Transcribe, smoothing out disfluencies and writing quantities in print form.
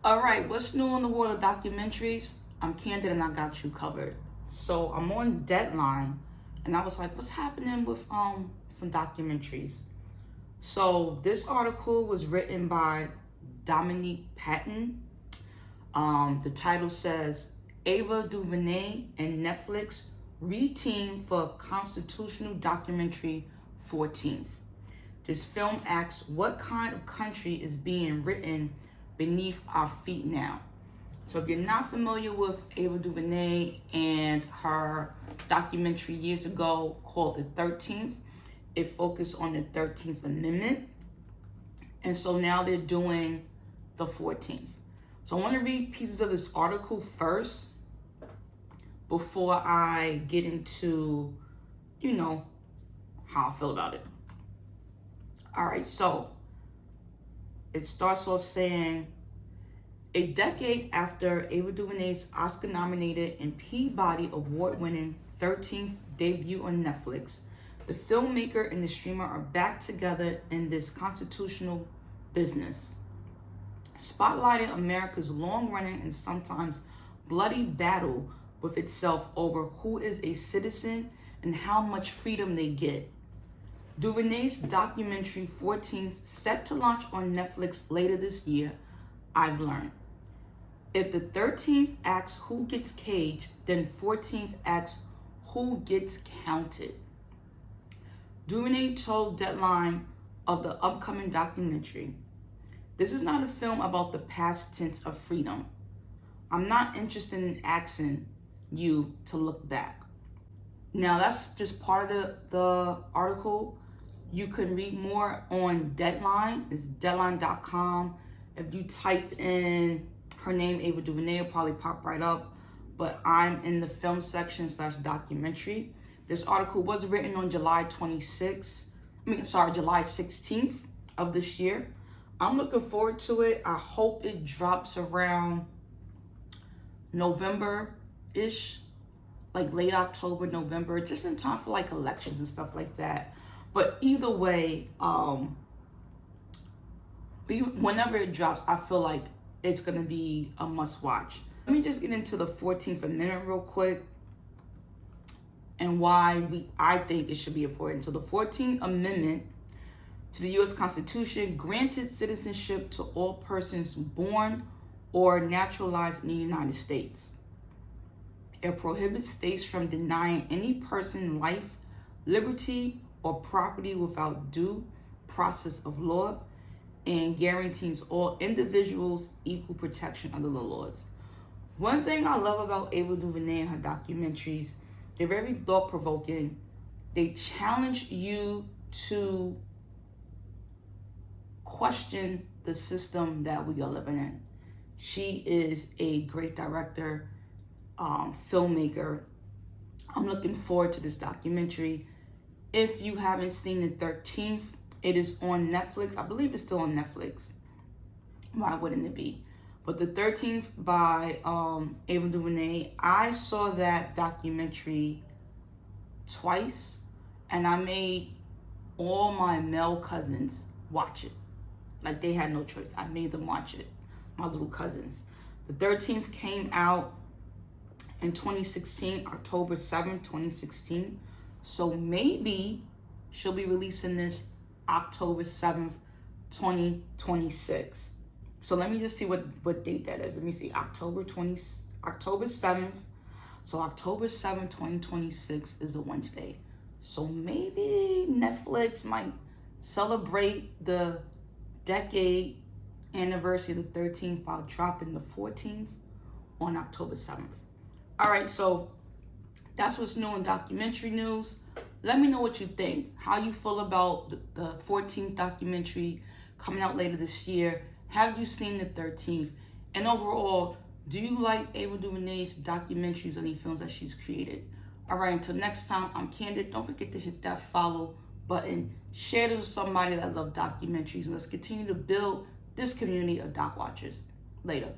All right, what's new in the world of documentaries? I'm Candid and I got you covered. So I'm on Deadline and I was like, what's happening with some documentaries? So this article was written by Dominique Patton. The title says Ava DuVernay and Netflix re-team for constitutional documentary 14th. This film asks what kind of country is being written beneath our feet now. So if you're not familiar with Ava DuVernay and her documentary years ago called The 13th, it focused on the 13th Amendment. And so now they're doing the 14th. So I want to read pieces of this article first before I get into, how I feel about it. All right, so it starts off saying, a decade after Ava DuVernay's Oscar-nominated and Peabody Award-winning 13th debut on Netflix, the filmmaker and the streamer are back together in this constitutional business, spotlighting America's long-running and sometimes bloody battle with itself over who is a citizen and how much freedom they get. DuVernay's documentary 14th, set to launch on Netflix later this year, I've learned. If the 13th asks who gets caged, then 14th asks who gets counted. DuVernay told Deadline of the upcoming documentary, this is not a film about the past tense of freedom. I'm not interested in asking you to look back. Now that's just part of the article. You can read more on Deadline. It's deadline.com. If you type in her name, Ava DuVernay, will probably pop right up. But I'm in the film section / documentary. This article was written on July 16th of this year. I'm looking forward to it. I hope it drops around November-ish, like late October, November, just in time for like elections and stuff like that. But either way, whenever it drops, I feel like it's gonna be a must watch. Let me just get into the 14th Amendment real quick and why I think it should be important. So the 14th Amendment to the U.S. Constitution granted citizenship to all persons born or naturalized in the United States. It prohibits states from denying any person life, liberty, or property without due process of law, and guarantees all individuals equal protection under the laws. One thing I love about Ava DuVernay and her documentaries, they're very thought-provoking. They challenge you to question the system that we are living in. She is a great director, filmmaker. I'm looking forward to this documentary. If you haven't seen the 13th, it is on Netflix. I believe it's still on Netflix. Why wouldn't it be? But the 13th by Ava DuVernay, I saw that documentary twice, and I made all my male cousins watch it. Like they had no choice. I made them watch it, my little cousins. The 13th came out in 2016, October 7th, 2016. So maybe she'll be releasing this October 7th, 2026. So let me just see what date that is. Let me see, October 7th. So October 7th, 2026 is a Wednesday. So maybe Netflix might celebrate the decade anniversary of the 13th by dropping the 14th on October 7th. All right, so that's what's new in documentary news. Let me know what you think, how you feel about the 14th documentary coming out later this year. Have you seen the 13th? And overall, do you like Ava DuVernay's documentaries or any films that she's created? All right, until next time, I'm Candid. Don't forget to hit that follow button. Share this with somebody that loves documentaries. And let's continue to build this community of doc watchers. Later.